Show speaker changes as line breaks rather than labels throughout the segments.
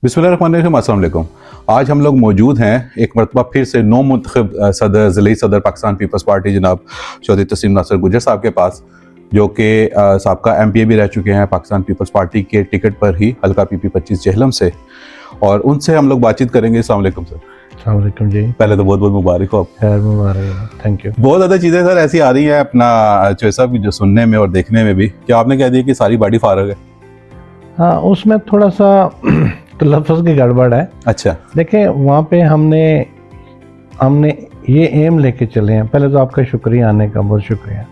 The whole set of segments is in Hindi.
बिस्मिल्लाहिर्रहमानिर्रहीम, अस्सलाम वालेकुम। आज हम लोग मौजूद हैं एक मरतबा फिर से नौ मुंतखब सदर ज़िली सदर पाकिस्तान पीपल्स पार्टी जनाब चौधरी तस्लीम नासर गुजर साहब के पास, जो कि साबका MPA भी रह चुके हैं पाकिस्तान पीपल्स पार्टी के टिकट पर ही हल्का PP25 जेहलम से, और उनसे हम लोग बातचीत करेंगे। अस्सलाम वालेकुम सर।
अस्सलाम वालेकुम जी।
पहले तो बहुत बहुत मुबारक हो आपको।
खैर मुबारक, थैंक यू।
बहुत ज़्यादा चीज़ें सर ऐसी आ रही हैं अपना चौधरी साहब की जो सुनने में और देखने में भी, कि आपने कह दिया कि सारी बॉडी फारग है।
हाँ, उसमें थोड़ा सा तो लफ्ज़ की गड़बड़ है।
अच्छा,
देखें, वहाँ पे हमने ये एम लेके चले हैं। पहले तो आपका शुक्रिया, आने का बहुत शुक्रिया।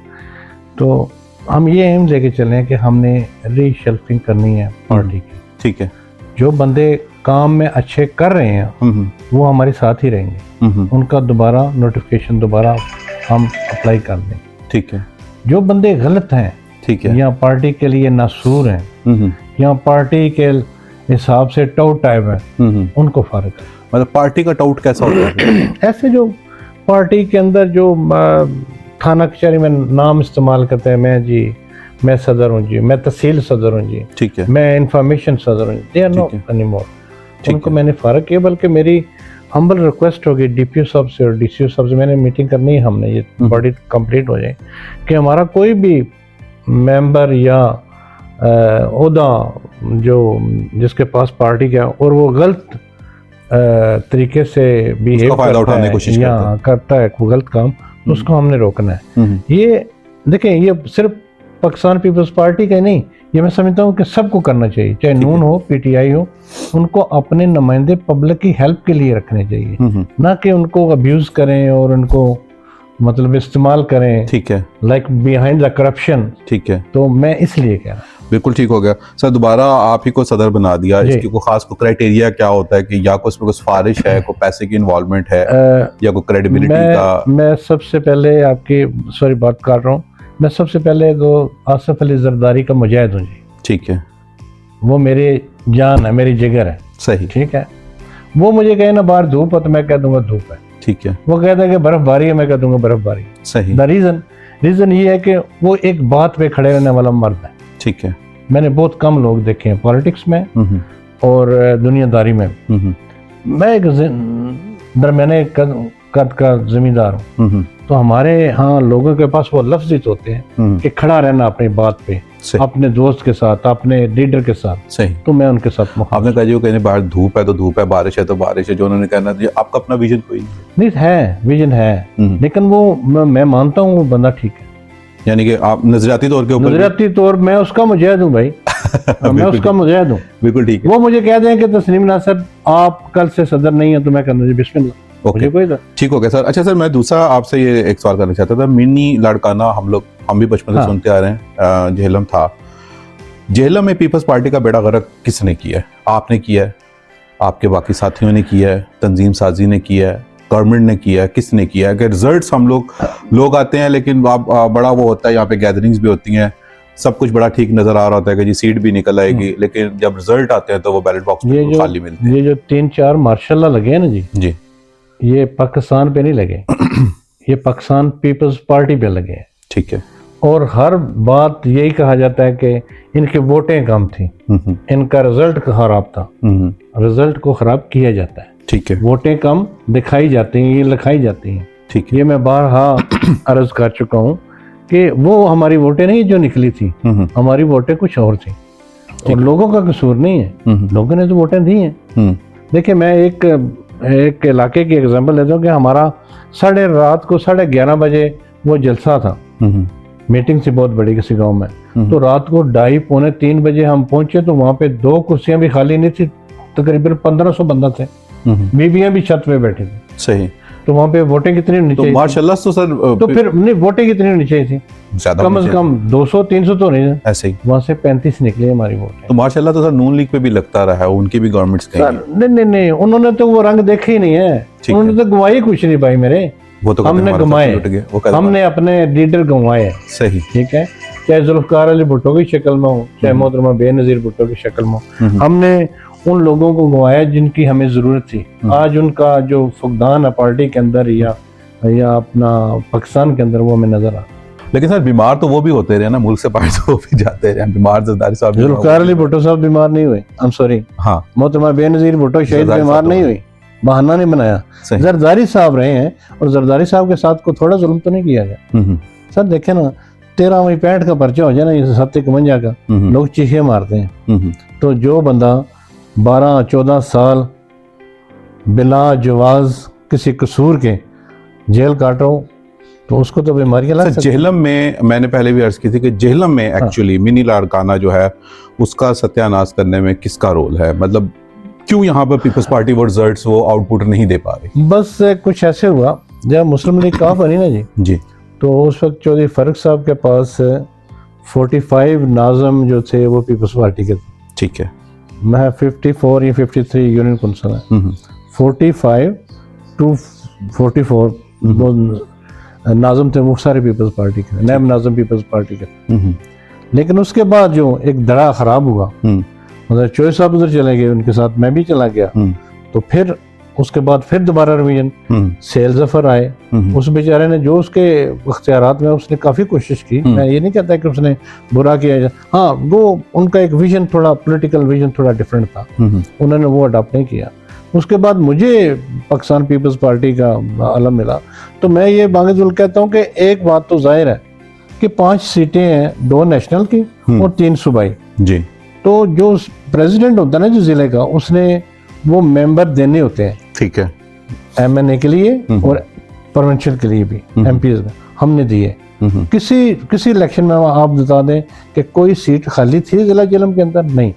तो हम ये एम लेके चले हैं कि हमने रीशेल्फिंग करनी है पार्टी की।
ठीक है।
जो बंदे काम में अच्छे कर रहे हैं वो हमारे साथ ही रहेंगे। उनका दोबारा नोटिफिकेशन दोबारा हम अप्लाई कर दें।
ठीक है।
जो बंदे गलत हैं,
ठीक है,
या पार्टी के लिए नासूर हैं, या पार्टी के हिसाब से टाउट टाइप है, उनको फारिग करें।
मतलब पार्टी का टाउट कैसा होता है?
ऐसे जो पार्टी के अंदर जो थाना कचहरी में नाम इस्तेमाल करते हैं, मैं सदर हूँ जी, मैं तहसील सदर हूँ जी,
ठीक है,
मैं इंफॉर्मेशन सदर हूँ, दे आर नॉट एनीमोर। उनको मैंने फारिग किया। बल्कि मेरी हम्बल रिक्वेस्ट होगी DPO साहब से और DCO साहब से, मैंने मीटिंग करनी है, हमने ये बॉडी कंप्लीट हो जाए कि हमारा कोई भी मेंबर या ओहदा जो जिसके पास पार्टी का और वो गलत तरीके से बिहेव करता है कोई गलत काम, तो उसको हमने रोकना है। ये देखें, ये सिर्फ पाकिस्तान पीपल्स पार्टी का नहीं, ये मैं समझता हूँ कि सबको करना चाहिए, चाहे नून हो, PTI हो। उनको अपने नुमाइंदे पब्लिक की हेल्प के लिए रखने चाहिए, ना कि उनको अब्यूज करें और उनको मतलब इस्तेमाल करें।
ठीक है,
लाइक बिहाइंड द करप्शन। ठीक है, तो मैं इसलिए कह रहा हूँ।
बिल्कुल ठीक हो गया सर। दोबारा आप ही को सदर बना दिया, इसकी कोई खास को क्राइटेरिया क्या होता है कि या कोई उसमें कुछ फारिश है, कोई पैसे की इन्वॉल्वमेंट है, या कोई क्रेडिबिलिटी का? मैं
सबसे पहले आपकी सॉरी बात कर रहा हूँ, मैं सबसे पहले तो आसिफ अली जरदारी का मुजाहिद हूँ जी।
ठीक है।
वो मेरी जान है, मेरी जिगर है।
सही।
ठीक है। वो मुझे कहे ना बाहर धूप है, तो मैं कह दूंगा धूप है।
ठीक है।
वो कहता है कि बर्फबारी है, मैं कह दूंगा बर्फबारी।
सही।
द रीजन ये है कि वो एक बात पे खड़े रहने वाला मर्द है।
ठीक है।
मैंने बहुत कम लोग देखे हैं पॉलिटिक्स में और दुनियादारी में। मैं एक दरमियाने कद का जिम्मेदार हूँ, तो हमारे यहाँ लोगों के पास वो लफ्ज़ ही होते हैं कि खड़ा रहना अपनी बात पे, अपने दोस्त के साथ, अपने लीडर के साथ।
सही।
तो मैं उनके साथ
आपने कहा जी वो कहने बाहर धूप है तो धूप है, बारिश है तो बारिश है, जो उन्होंने कहना था। आपका अपना विजन कोई
नहीं है? विजन है, लेकिन वो मैं मानता हूँ वो बंदा ठीक है।
यानी कि आप नजरियाती तौर के ऊपर,
नजरियाती तौर मैं उसका मुजाहिद हूँ भाई। मैं उसका मुजाहिद हूँ।
बिल्कुल ठीक है।
वो मुझे कह दें कि तस्लीम नासर आप कल से सदर नहीं है, तो मैं कहूँ बिस्मिल्लाह।
ठीक हो गया सर। अच्छा सर, मैं दूसरा आपसे ये एक सवाल करना चाहता था। मिनी लाड़काना हम भी बचपन से सुनते आ रहे हैं, जेहलम था। जेहलम में पीपल्स पार्टी का बेड़ा गर्क किसने किया है? आपने किया है, आपके बाकी साथियों ने किया है, तंजीम साजी ने किया है, गवर्नमेंट ने किया है, किसने किया है? कि रिजल्ट्स हम लोग आते हैं, लेकिन बड़ा वो होता है, यहाँ पे गैदरिंग्स भी होती हैं, सब कुछ बड़ा ठीक नजर आ रहा होता है कि जी सीट भी निकल आएगी, लेकिन जब रिजल्ट आते हैं तो वो बैलेट बॉक्स में खाली मिलते हैं।
ये जो 3-4 मार्शाल्लाह लगे हैं ना जी, ये पाकिस्तान पे नहीं लगे। ये पाकिस्तान पीपल्स पार्टी पे लगे हैं।
ठीक है।
और हर बात यही कहा जाता है कि इनकी वोटें कम थी, इनका रिजल्ट खराब था। रिजल्ट को खराब किया जाता है। ठीक है। वोटें कम दिखाई जाती हैं, ये लिखाई जाती हैं। ठीक है। ये मैं बारहा अर्ज कर चुका हूँ कि वो हमारी वोटें नहीं जो निकली थी, हमारी वोटें कुछ और थी, और लोगों का कसूर नहीं है, लोगों ने तो वोटें दी हैं। देखिए, मैं एक इलाके की एग्जांपल लेता हूँ कि हमारा रात को 11:30 बजे वो जलसा था, मीटिंग थी बहुत बड़ी किसी गांव में। तो रात को 2:30-3 बजे हम पहुंचे, तो वहाँ पे 2 कुर्सियां भी खाली नहीं थी, तकरीबन 1500 बंदा थे, बीबियां भी छत पे बैठी थी।
सही।
तो वहाँ पे वोटें कितनी होनी चाहिए?
माशाल्लाह। तो सर,
तो फिर नहीं, वोटें कितनी होनी चाहिए थी? कम से कम 200-300 तो नहीं, ऐसे ही वहाँ से 35 निकली हमारी वोट।
तो माशाल्लाह। तो सर नून लीग पे भी लगता रहा है, उनकी भी गवर्नमेंट्स
नहीं, उन्होंने तो वो रंग देखे ही नहीं है, उन्होंने तो गवाही कुछ नहीं पाई मेरे।
वो तो
हमने गंवाए, हमने अपने लीडर गंवाए।
सही।
ठीक है। चाहे जुल्फकार अली भुट्टो की शक्ल में हो, चाहे मोहतरमा बेनजीर भुट्टो की शक्ल में हो, हमने उन लोगों को गंवाया जिनकी हमें जरूरत थी। आज उनका जो फुकदान है पार्टी के अंदर या अपना पाकिस्तान के अंदर, वो हमें नजर आ।
लेकिन सर बीमार तो वो भी होते रहे ना, मुल्क से बाहर तो वो भी जाते रहे बीमार। जरदारी साहब,
जुल्फिकार अली भुट्टो साहब बीमार नहीं हुए, आई एम सॉरी,
हाँ,
मोहतरमा बेनज़ीर भुट्टो शहीद बीमार नहीं हुई, बहाना नहीं बनाया। जरदारी साहब रहे हैं, और जरदारी साहब के साथ को थोड़ा जुल्म तो नहीं किया गया। सर देखे ना, 1365 का पर्चा हो जाए ना, ये 751 का, लोग चीखे मारते हैं। तो जो बंदा 12-14 साल बिला जवाज किसी कसूर के जेल काट रहा हो, तो उसको तो बीमारियां लग सकती हैं।
जेहलम में मैंने पहले भी अर्ज की थी कि जेहलम में एक्चुअली मिनी लाड़काना जो है उसका सत्यानाश करने में किसका रोल है? मतलब क्यों यहाँ पर पीपल्स पार्टी वो रिजल्ट्स, वो आउटपुट नहीं दे पा रही?
बस कुछ ऐसे हुआ, जब मुस्लिम लीग कहा बनी ना जी, तो उस वक्त चौधरी फरूख साहब के पास 45 नाज़म जो थे वो पीपल्स पार्टी के थे।
ठीक है।
मैं 54 या 53 यूनियन कौंसिल है, 45 to 44 वो नाज़म थे, वो सारे पीपल्स पार्टी के, नैब नाज़म पीपल्स पार्टी के। लेकिन उसके बाद जो एक दड़ा खराब हुआ, मतलब चौधरी साहब उधर चले गए, उनके साथ मैं भी चला गया, तो फिर उसके बाद फिर दोबारा रिवीजन, सेल जफर आए, उस बेचारे ने जो उसके इख्तियारात में उसने काफ़ी कोशिश की, मैं ये नहीं कहता कि उसने बुरा किया, हाँ वो उनका एक विजन, थोड़ा पॉलिटिकल विजन थोड़ा डिफरेंट था, उन्होंने वो अडॉप्ट नहीं किया। उसके बाद मुझे पाकिस्तान पीपल्स पार्टी का आलम मिला, तो मैं ये बांगजुल कहता हूँ कि एक बात तो जाहिर है कि 5 सीटें हैं, 2 नेशनल की और 3 सूबाई जी। तो जो प्रेसिडेंट होता है ना जो जिले का, उसने वो मेंबर देने होते हैं, ठीक है, MNA के लिए और प्रोविंशियल के लिए भी, MPs में हमने दिए। किसी इलेक्शन में आप बता दें कि कोई सीट खाली थी जिला जेहलम के अंदर? नहीं।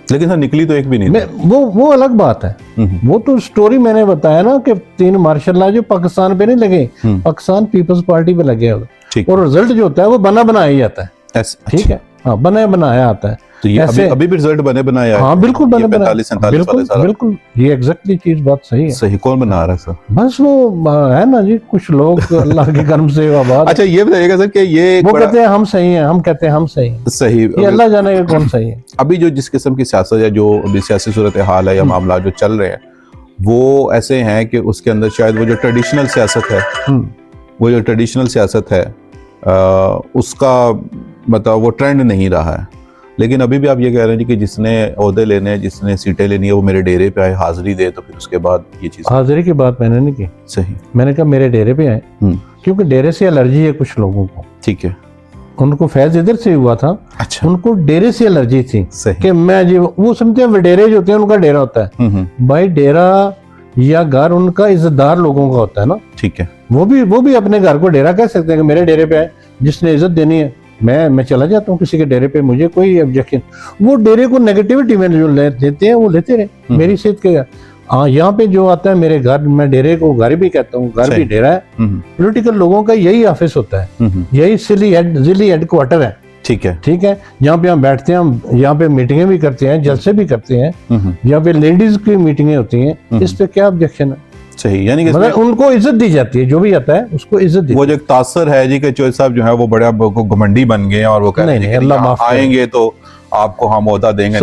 लेकिन सर निकली तो एक भी नहीं।
वो अलग बात है, वो तो स्टोरी मैंने बताया ना कि 3 मार्शल लॉ जो पाकिस्तान पे नहीं लगे, पाकिस्तान पीपल्स पार्टी पे लगे, और रिजल्ट जो होता है वो बना बनाया ही आता है। ठीक है, हाँ, बना बनाया आता है।
तो ये अभी भी रिजल्ट बने बनाया है?
हाँ बिल्कुल बने बनाया,
45-47
बिल्कुल बिल्कुल, ये एग्जैक्टली चीज बात सही है।
सही। कौन बना रहा है सर?
बस वो है ना जी, कुछ लोग अल्लाह के कर्म से आबाद।
अच्छा ये बताइएगा सर कि ये
वो कहते हैं हम सही हैं, हम कहते हैं हम सही हैं।
सही,
ये अल्लाह जाने का कौन सही है।
अभी जो जिस किस्म की सियासत है, जो अभी सियासी सूरत हाल है या मामला जो चल रहे हैं, वो ऐसे हैं कि उसके अंदर शायद वो जो ट्रेडिशनल सियासत है, उसका मतलब वो ट्रेंड नहीं रहा है। लेकिन अभी भी आप ये कह रहे हैं कि जिसने ओहदे लेने हैं, जिसने सीटें लेनी है, वो मेरे डेरे पे आए, हाजिरी दे, तो फिर उसके बाद ये चीज।
हाजिरी की बात मैंने नहीं की।
सही।
मैंने कहा मेरे डेरे पे आए, क्योंकि डेरे से एलर्जी है कुछ लोगों को।
ठीक है।
उनको फैज इधर से हुआ था।
अच्छा।
उनको डेरे से एलर्जी थी।
सही। कि
मैं जी वो समझते हैं वडेरे जो होते हैं उनका डेरा होता है। भाई डेरा या घर उनका इज्जतदार लोगों का होता है ना।
ठीक है।
वो भी अपने घर को डेरा कह सकते हैं कि मेरे डेरे पे आए, जिसने इज्जत देनी है मैं चला जाता हूँ किसी के डेरे पे, मुझे कोई ऑब्जेक्शन। वो डेरे को नेगेटिविटी में जो लेते हैं वो लेते रहे, मेरी सेहत के। हाँ, यहाँ पे जो आता है मेरे घर, मैं डेरे को घर भी कहता हूँ, घर भी डेरा है। पॉलिटिकल लोगों का यही ऑफिस होता है, यही जिली हेडक्वार्टर है। ठीक है, ठीक है। यहाँ पे हम बैठते हैं, हम यहाँ पे मीटिंगें भी करते हैं, जलसे भी करते हैं, यहाँ पे लेडीज की मीटिंगें होती हैं। इस पे क्या ऑब्जेक्शन है? सही, यानी कि मतलब उनको इज्जत दी जाती है, जो भी आता है उसको इज्जत दी।
वो जो तासर है जी के चौधरी साहब जो है वो बड़ा घमंडी बन गए हैं, और वो कह रहे हैं अल्लाह माफ आएंगे तो आपको हम ओहदा देंगे।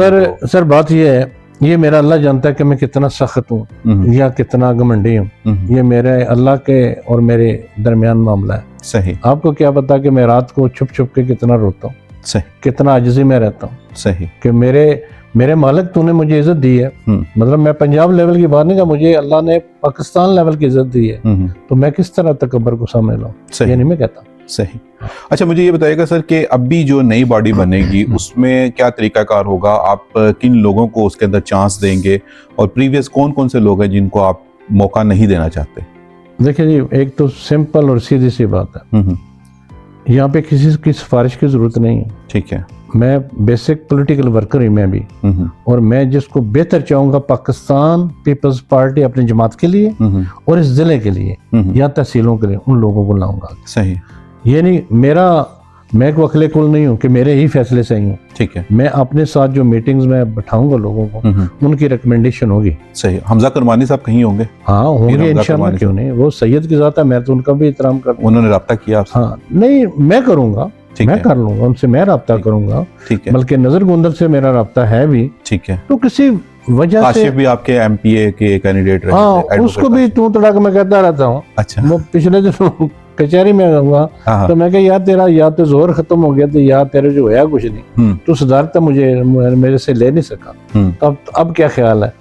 सर बात ये है, ये मेरा अल्लाह जानता है कि मैं कितना सख्त हूँ या कितना घमंडी हूँ। ये मेरे अल्लाह के और मेरे दरमियान मामला है। सही। आपको क्या पता कि मैं रात को छुप छुप के कितना रोता हूँ, सही, कितना आजिज़ी में रहता हूँ। सही। कि मेरे मालिक तूने मुझे इज्जत दी है, मतलब मैं पंजाब लेवल की बात नहीं, मुझे अल्लाह ने पाकिस्तान लेवल की इज्जत दी है, तो मैं किस तरह तकब्बर को सामने लाऊं? ये नहीं मैं कहता।
सही। अच्छा मुझे ये बताइएगा सर कि अभी जो नई बॉडी बनेगी उसमें क्या तरीकाकार होगा? आप किन लोगों को उसके अंदर चांस देंगे, और प्रीवियस कौन कौन से लोग हैं जिनको आप मौका नहीं देना चाहते?
देखिए जी, एक तो सिंपल और सीधी सी बात है, यहाँ पे किसी की सिफारिश की जरूरत नहीं है। ठीक है। मैं बेसिक पॉलिटिकल वर्कर ही मैं भी, और मैं जिसको बेहतर चाहूंगा पाकिस्तान पीपल्स पार्टी अपनी जमात के लिए और इस जिले के लिए या तहसीलों के लिए, उन लोगों को लाऊंगा। सही। ये नहीं मैं को अखले कुल नहीं हूँ कि मेरे ही फैसले सही हूँ। ठीक है। मैं अपने साथ जो मीटिंग्स में बैठाऊंगा लोगों को, उनकी रिकमेंडेशन होगी। सही। हमजा करमानी साहब कहीं होंगे? हाँ होंगे इंशाल्लाह, क्यों नहीं, वो सैयद की जात है, मैं तो उनका भी एहतराम करता हूं। उन्होंने रब्ता किया आपसे? हाँ नहीं, मैं करूंगा, मैं कर लूंगा उनसे, मैं रब्ता करूंगा। ठीक है। बल्कि नजर गोंदल से मेरा रब्ता है भी। ठीक है। तो किसी वजह से भी आपके MPA के कैंडिडेट रहे। हाँ, उसको भी तू तड़ा के मैं कहता रहता हूँ। अच्छा। वो पिछले दिनों कचहरी में हुआ तो मैं कहा यार तेरा या तो जोर खत्म हो गया, तो या तेरे जो होया कुछ नहीं, तू सुधारता मुझे मेरे से ले नहीं सका, तो अब क्या ख्याल है?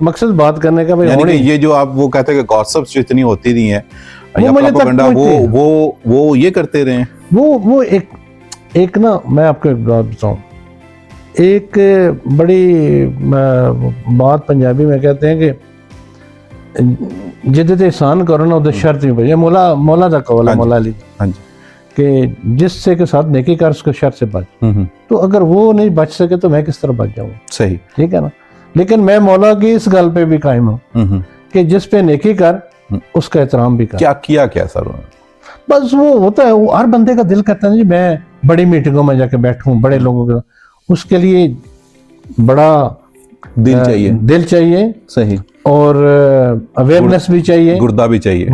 मकसद बात करने का भाई
यानी ये जो आप वो कहते हैं कि गॉसिप्स जो इतनी होती नहीं है
वो मुझे तक
वो ये करते रहे,
वो एक ना मैं आपको एक बात बताऊं, एक बड़ी बात पंजाबी में कहते हैं कि जिद्दत एहसान करो ना उधर शर्त नहीं बचे। मौला का कौल है, मौला अली कि जिससे के साथ नेकी कर उसको शर्त से बच। तो अगर वो नहीं बच सके तो मैं किस तरह बच जाऊंगा?
सही,
ठीक है ना। लेकिन मैं मौला की इस गल पे भी कायम हूँ कि जिस पे नेकी कर उसका एहतराम भी कर।
क्या किया क्या सर?
बस वो होता है, वो हर बंदे का दिल करता है जी मैं बड़ी मीटिंगों में जाके बैठूं, बड़े लोगों के, उसके लिए बड़ा दिल चाहिए
सही,
और अवेयरनेस भी चाहिए,
गुर्दा भी चाहिए,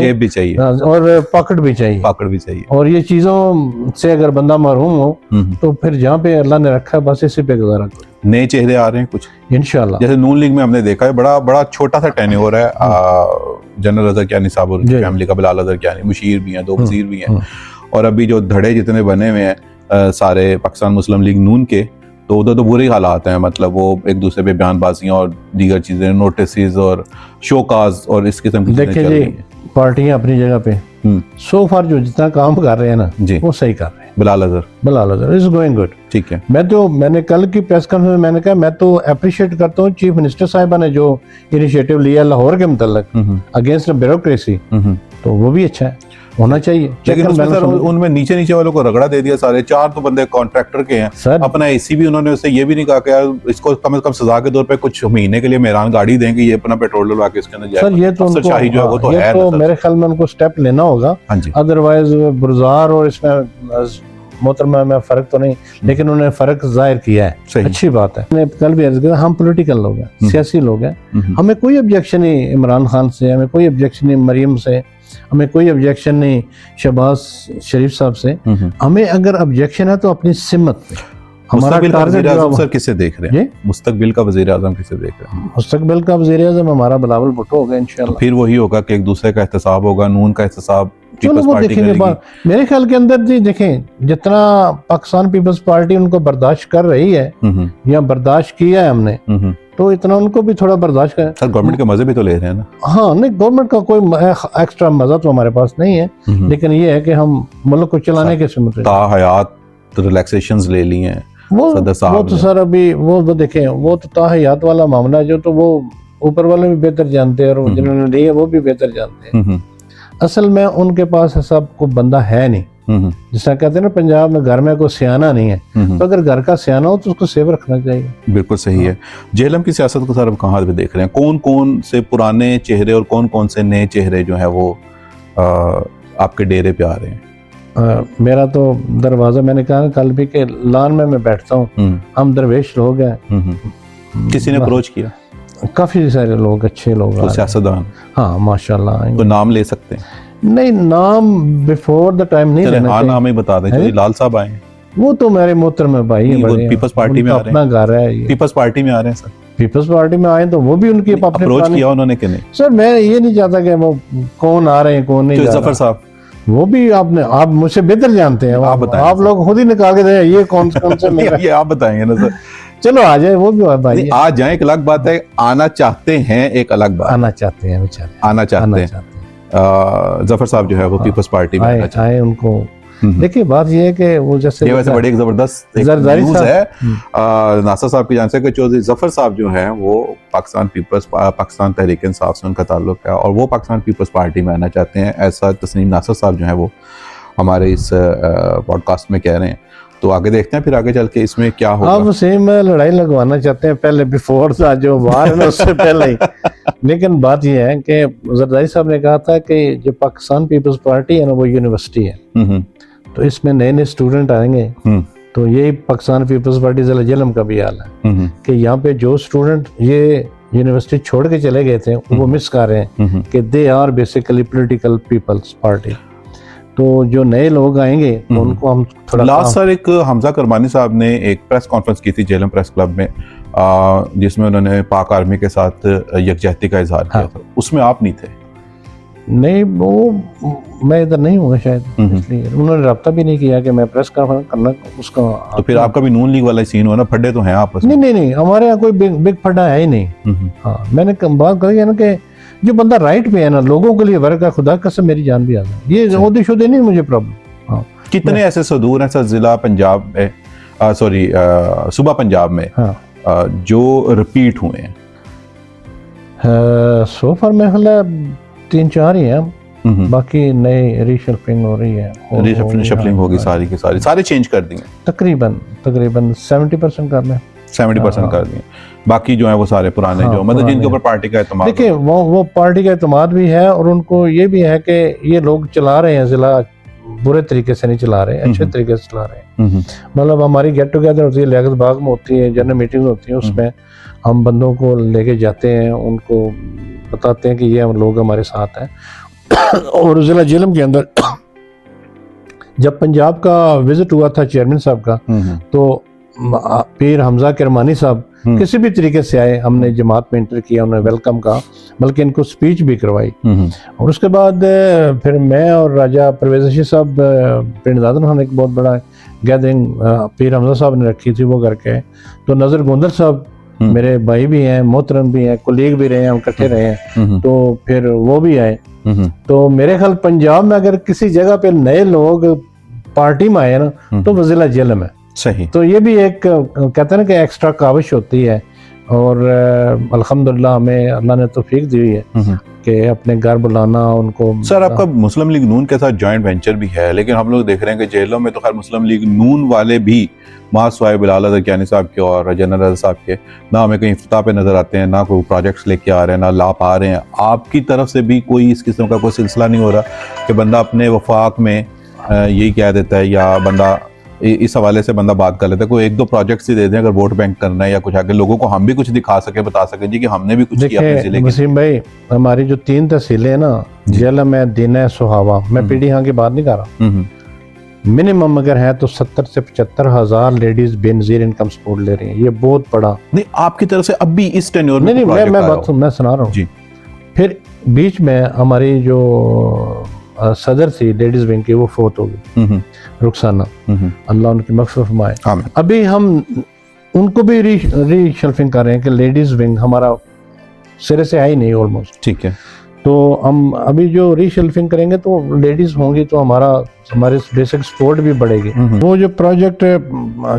जेब भी चाहिए,
और पकड़ भी चाहिए। और ये चीजों से अगर बंदा महरूम हो तो फिर जहाँ पे अल्लाह ने रखा है बस इसी पे गुजारा करो।
नए चेहरे आ रहे हैं कुछ इंशाल्लाह। जैसे नून लीग में हमने देखा है बड़ा छोटा सा टेन्योर है, जनरल अजहर कियानी साहब और फैमिली का, बिलाल अजहर कियानी, मुशीर भी हैं, 2 वजीर भी हैं, और अभी जो धड़े जितने बने हुए हैं सारे पाकिस्तान मुस्लिम लीग नून के, तो उधर तो बुरे हालात हैं, मतलब वो एक दूसरे पे बयानबाजियां और दीगर चीजें, नोटिस और शोकाज और इस किस्म की चीजें चल रही हैं।
पार्टियां अपनी जगह पे सो फार जो जितना काम कर रहे हैं ना जी, वो सही कर रहे हैं।
Bilal Azhar is going good, ठीक है।
मैंने कल की प्रेस कॉन्फ्रेंस में मैंने कहा मैं तो अप्रिशिएट करता हूँ चीफ मिनिस्टर साहिबा ने जो इनिशिएटिव लिया लाहौर के मुतल्लिक अगेंस्ट ब्यूरोक्रेसी, तो वो भी अच्छा है, होना चाहिए।
लेकिन उनमें नीचे वालों को रगड़ा दे दिया सारे। 4 तो बंदे कॉन्ट्रैक्टर के हैं सर, अपना एसी भी उन्होंने उससे ये भी नहीं कहा कि यार इसको कम से कम सजा के तौर पे कुछ महीने के लिए मेहरान गाड़ी देंगे, ये अपना पेट्रोल डलवा के इसके अंदर जाए।
सर ये तो उनको,
शाही जो है वो तो है,
तो मेरे ख्याल में उनको स्टेप लेना होगा, अदरवाइज बुरजार और इसमें मोहतरमा में फर्क तो नहीं, लेकिन उन्होंने फर्क जाहिर किया है, अच्छी बात है। मैंने कल भी अर्ज किया, हम पॉलिटिकल लोग हैं, सियासी लोग हैं, हमें कोई ऑब्जेक्शन नहीं इमरान खान से, हमें कोई ऑब्जेक्शन नहीं मरियम से, हमें कोई ऑब्जेक्शन नहीं शहबाज शरीफ साहब से। हमें अगर ऑब्जेक्शन है तो अपनी सिमत पे। हमारा टारगेट
सर किसे देख रहे हैं? मुस्तकबिल का वज़ीर आज़म किसे देख रहे हैं?
मुस्तकबिल का वज़ीर आज़म हमारा बिलावल भुट्टो होगा इंशाल्लाह।
फिर वही होगा कि एक दूसरे का एहतसाब होगा, नून का एहतसाब
पीपल्स पार्टी करेगी। मेरे ख्याल के अंदर जी देखें, जितना पाकिस्तान पीपल्स पार्टी उनको बर्दाश्त कर रही है या बर्दाश्त किया है हमने, तो इतना उनको भी थोड़ा बर्दाश्त करें।
सर गवर्नमेंट के मजे भी तो ले रहे हैं ना?
हाँ, नहीं गवर्नमेंट का कोई एक्स्ट्रा मजा तो हमारे पास नहीं है, लेकिन ये है कि हम मुल्क को चलाने के सिमत
ताहयात रिलैक्सेशंस ले ली हैं
वो तो सर अभी वो देखें, वो तो ताहयात वाला मामला है जो तो वो ऊपर वाले भी बेहतर जानते हैं और जिन्होंने लिए वो भी बेहतर जानते हैं। असल में उनके पास ऐसा कोई बंदा है नहीं, जिसका कहते हैं ना पंजाब में घर में कोई सियाना नहीं है, तो अगर घर का सियाना हो तो उसको सेव रखना चाहिए।
बिल्कुल सही है। जेहलम की सियासत को सर अब कहाँ पे देख रहे हैं? कौन कौन से पुराने चेहरे और कौन कौन से नए चेहरे जो है वो आपके डेरे पे आ रहे हैं?
मेरा तो दरवाजा, मैंने कहा कल भी के लान में मैं बैठता हूँ, हम दरवेश लोग हैं।
किसी ने अप्रोच किया?
काफी सारे लोग, अच्छे लोग,
सियासतदान।
हाँ माशाल्लाह।
तो नाम ले सकते हैं?
नहीं, नाम बिफोर द टाइम नहीं लेना चाहिए।
नाम ही बता दें। जो लाल साहब आए,
वो तो मेरे मोहतरम भाई हैं,
पीपल्स पार्टी में आ रहे हैं,
अपना घर है,
पीपल्स पार्टी में आ रहे हैं सर।
पीपल्स पार्टी में आए तो वो भी उनकी
अप्रोच किया उन्होंने कि नहीं?
सर मैं ये नहीं चाहता कि वो कौन आ रहे हैं कौन नहीं।
जफर साहब
वो भी आप मुझसे बेहतर जानते हैं, आप लोग खुद ही निकाल के दें ये कौन से
ये आप बताएंगे ना सर।
चलो आ जाए, वो भी भाई
आ जाए एक अलग बात है, आना चाहते हैं एक अलग बात।
आना चाहते हैं बेचारे,
आना चाहते हैं। जफर साहब जो है वो पीपल्स पार्टी में
आए उनको। देखिए बात ये है कि वो जैसे
ये वैसे बड़ी एक जबरदस्त न्यूज़ है नासर साहब की जान से कि चौधरी जफर साहब जो हैं वो पाकिस्तान तहरीक इंसाफ से उनका ताल्लुक है और वो पाकिस्तान पीपल्स पार्टी में आना चाहते हैं, ऐसा तस्नीम नासर साहब जो है वो हमारे इस पॉडकास्ट में कह रहे हैं। तो आगे देखते हैं फिर आगे चल के इसमें क्या होगा।
आप सेम लड़ाई लगवाना चाहते हैं पहले, बिफोर था जो वार है उससे पहले ही। लेकिन बात यह है कि जरदारी साहब ने कहा था कि जो पाकिस्तान पीपल्स पार्टी है ना वो यूनिवर्सिटी है, तो इसमें नए नए स्टूडेंट आएंगे। तो यही पाकिस्तान पीपल्स पार्टी ज़िला जेहलम का भी हाल है कि यहाँ पे जो स्टूडेंट ये यूनिवर्सिटी छोड़ के चले गए थे वो मिस कर रहे हैं कि they are basically political people's party. तो जो नए लोग आएंगे तो उनको हम थोड़ा
लास्ट सर एक हमजा करमानी साहब ने एक प्रेस कॉन्फ्रेंस की थी जेहलम प्रेस क्लब में, जिसमें उन्होंने पाक आर्मी के साथ यकजहती का इजहार किया था। उसमें आप नहीं थे?
नहीं, वो मैं इधर नहीं हूँ शायद, इसलिए उन्होंने रब्ता भी नहीं किया कि मैं प्रेस कॉन्फ्रेंस करना उसका।
तो फिर आपका भी नून लीग वाला सीन हुआ ना, फड्डे तो हैं आपस में?
नहीं, हमारे यहाँ कोई बिग फड्डा है ही नहीं। हाँ, मैंने बात कही है ना कि जो बंदा राइट पे है ना, लोगों के लिए वर्क का, खुदा कसम मेरी जान भी आ जाए, ये ओहदे शुदे नहीं मुझे प्रॉब्लम। हाँ,
कितने ऐसे सदूर हैं सर जिला पंजाब में, सॉरी सूबा पंजाब में, हाँ, जो रिपीट हुए हैं?
सो फार में 3-4 ही हैं, बाकी नए रीशफलिंग हो रही है,
रीशफलिंग होगी सारी की सारी, सारे चेंज कर दिए
तकरीबन 70% कर लें,
70% कर दिए, बाकी जो है वो सारे पुराने, जो मतलब जिनके ऊपर पार्टी का एतमाद।
देखिए वो पार्टी का एतमाद भी है, और उनको ये भी है कि ये लोग चला रहे हैं जिला, बुरे तरीके से नहीं चला रहे, अच्छे तरीके से चला रहे हैं। मतलब हमारी गेट टुगेदर होती है, लियाकत बाग में होती है, जनरल मीटिंग होती है, उसमें हम बंदों को लेके जाते हैं, उनको बताते हैं कि ये लोग हमारे साथ हैं। और जिला जेलम के अंदर जब पंजाब का विजिट हुआ था चेयरमैन साहब का, तो पीर हमजा किरमानी साहब किसी भी तरीके से आए, हमने जमात में इंटर किया, उन्हें वेलकम कहा, बल्कि इनको स्पीच भी करवाई। और उसके बाद फिर मैं और राजा परवेज रशीद साहब पिंडदादन खान, एक बहुत बड़ा गैदरिंग पीर हमजा साहब ने रखी थी, वो करके, तो नज़र गोंदल साहब मेरे भाई भी हैं, मोहतरम भी हैं, कोलीग भी रहे हैं, हम इकट्ठे रहे हैं, तो फिर वो भी आए। तो मेरे ख्याल पंजाब में अगर किसी जगह पे नए लोग पार्टी में आए ना, तो वो जिला जेलम है।
सही। तो
ये भी एक कहते हैं ना कि एक्स्ट्रा काविश होती है, और अल्हम्दुलिल्लाह हमें अल्लाह ने तौफीक दी हुई है कि अपने घर बुलाना उनको।
सर आपका मुस्लिम लीग नून के साथ जॉइंट वेंचर भी है, लेकिन हम लोग देख रहे हैं कि जेलों में तो खैर मुस्लिम लीग नून वाले भी मासवाए बिलाल अदरकियानी साहब के और जनरल साहब के ना हमें कहीं इफ्तिताह पे नजर आते हैं, ना कोई प्रोजेक्ट्स लेके आ रहे हैं, ना ला पा रहे हैं। आपकी तरफ से भी कोई इस किस्म का कोई सिलसिला नहीं हो रहा कि बंदा अपने वफाक में यही कह देता है, या बंदा इस हवाले से बंदा बात कर लेता है, कोई 1-2 प्रोजेक्ट्स ही दे दें अगर वोट बैंक करना है या कुछ, आगे लोगों को हम भी कुछ दिखा सके, बता सके जी कि हमने भी कुछ किया अपने जिले के।
वसीम भाई, हमारी जो 3 तहसीलें हैं ना, जेलम है, दिन है, सुहावा, मैं पीडी यहाँ की बात नहीं कर रहा, मिनिमम अगर है तो 70 से 75 हजार लेडीज बेनजीर इनकम सपोर्ट ले रही हैं। ये बहुत बड़ा
नहीं आपकी तरफ से अभी इस टेन्योर में?
नहीं, मैं सुना रहा हूँ। फिर बीच में हमारी जो सदर थी लेडीज विंग की, वो फोत हो गई, रुखसाना, अल्लाह उनकी मग़फ़िरत फरमाए। अभी हम उनको भी रीशल्फिंग कर रहे हैं कि लेडीज विंग हमारा सिरे से है ही नहीं ऑलमोस्ट,
ठीक है।
तो हम अभी जो रीशल्फिंग करेंगे तो लेडीज होंगी, तो हमारे बेसिक सपोर्ट भी बढ़ेगी। वो जो प्रोजेक्ट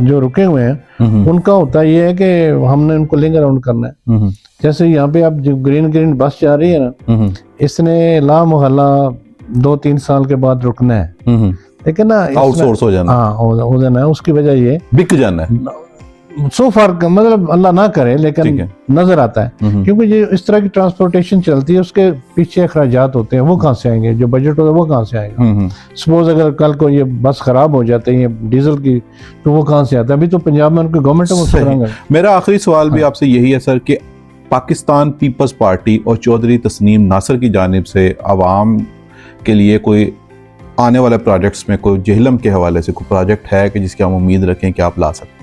जो रुके हुए हैं उनका होता ये है कि हमने उनको लिंक अराउंड करना है। जैसे यहाँ पे अब जो ग्रीन बस जा रही है ना, इसने ला मोहल्ला 2-3 साल के बाद रुकना है, लेकिन ना
आउटसोर्स हो जाना,
हाँ हो जाना है। उसकी वजह ये
बिक जाना है,
सो फार मतलब अल्लाह ना करे, लेकिन नजर आता है, क्योंकि ये इस तरह की ट्रांसपोर्टेशन चलती है, उसके पीछे अखराजात होते हैं, वो कहाँ से आएंगे? जो बजट होता है वो कहाँ से आएगा? सपोज अगर कल को ये बस खराब हो जाते हैं डीजल की, तो वो कहाँ से आता है? अभी तो पंजाब में उनकी गवर्नमेंट है।
मेरा आखिरी सवाल भी आपसे यही है सर कि पाकिस्तान पीपल्स पार्टी और चौधरी तस्नीम नासर की जानिब से आवाम के लिए कोई आने वाले प्रोजेक्ट्स में कोई जेहलम के हवाले से कोई प्रोजेक्ट है कि जिसकी हम उम्मीद रखें कि आप ला सकते हैं?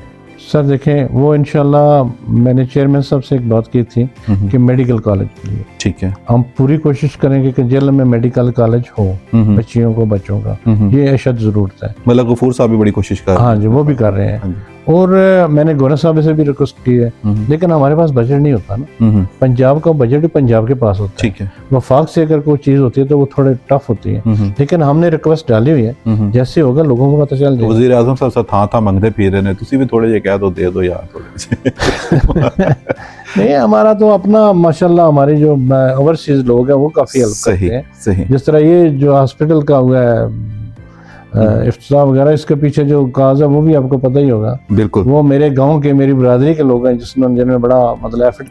सर देखें, वो इंशाल्लाह मैंने चेयरमैन साहब से एक बात की थी कि मेडिकल कॉलेज के लिए, ठीक है, हम पूरी कोशिश करेंगे कि जेलम में मेडिकल कॉलेज हो बच्चियों को, बच्चों का, ये अशद जरूरत है।
मतलब गफूर साहब भी बड़ी कोशिश कर रहे हैं।
हाँ जी, वो भी कर रहे हैं, और मैंने गवर्नर साहब से भी रिक्वेस्ट की है, लेकिन हमारे पास बजट नहीं होता ना, पंजाब का बजट पंजाब के पास होता है, ठीक है। वफाक से अगर कोई चीज होती है तो वो थोड़े टफ होती है, लेकिन हमने रिक्वेस्ट डाली हुई है, जैसे होगा लोगों को पता चल जाएगा।
वजीर आजम साहब था मंगते फिर रहे हैं, तुसी भी थोड़े जे कह दो, दे दो यार थोड़े से।
नहीं, हमारा तो अपना माशाल्लाह, हमारे जो ओवरसीज लोग हैं वो काफी हेल्प करते हैं।
सही।
जिस तरह ये जो हॉस्पिटल का हुआ है इफ्तिताह वगैरह, इसके पीछे जो काज है वो भी आपको पता ही होगा।
बिल्कुल,
वो मेरे गांव के, मेरी बरादरी के लोग हैं जिन्होंने बड़ा मतलब एफर्ट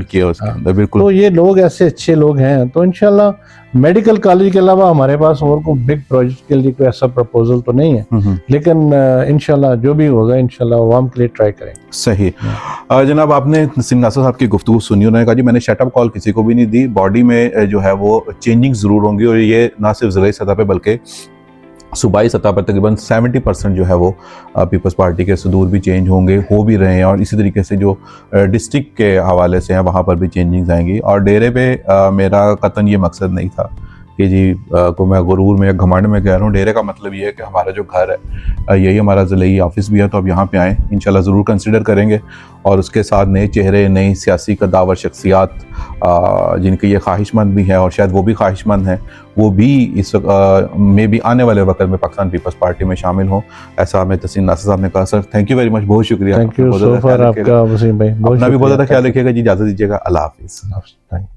किया
उसके अंदर। बिल्कुल,
तो ये लोग ऐसे अच्छे लोग हैं। तो इंशाल्लाह मेडिकल कॉलेज के अलावा हमारे पास और कोई बिग प्रोजेक्ट के लिए कोई ऐसा प्रपोजल तो नहीं है, लेकिन इंशाल्लाह जो भी होगा इंशाल्लाह आवाम के लिए ट्राई करेंगे।
सही। जनाब, आपने नसीम नासर साहब की गुफ्तगू सुनी, उन्होंने कहा जी मैंने शटअप कॉल किसी को भी नहीं दी, बॉडी में जो है वो चेंजिंग जरूर होंगी, और ये ना सिर्फ ज़िले सतह पे बल्कि सूबाई सतह पर तकरीबन 70% जो है वो पीपल्स पार्टी के सदूर भी चेंज होंगे, हो भी रहे हैं, और इसी तरीके से जो डिस्ट्रिक्ट के हवाले से हैं वहाँ पर भी चेंजिंग्स आएंगी। और डेरे पे मेरा कतन ये मकसद नहीं था कि जी को मैं गुरूर में या घमंड में कह रहा हूँ। डेरे का मतलब ये है कि हमारा जो घर है यही हमारा ज़िले ऑफिस भी है, तो अब यहाँ पे आएँ, इंशाल्लाह ज़रूर कंसिडर करेंगे। और उसके साथ नए चेहरे, नई सियासी कद्दावर शख्सियात जिनकी ये ख्वाहिशमंद भी है और शायद वो भी ख्वाहिशमंद हैं, वो भी इस में भी आने वाले वक्त में पाकिस्तान पीपल्स पार्टी में शामिल हों, ऐसा हमें तस्लीम नासिर साहब ने कहा। Sir thank you very much, बहुत शुक्रिया।
थैंक यू सो फॉर आपका वसीम भाई,
अपना भी बहुत ज़्यादा ख्याल रखिएगा जी, इजाज़त दीजिएगा, अल्लाह हाफिज़।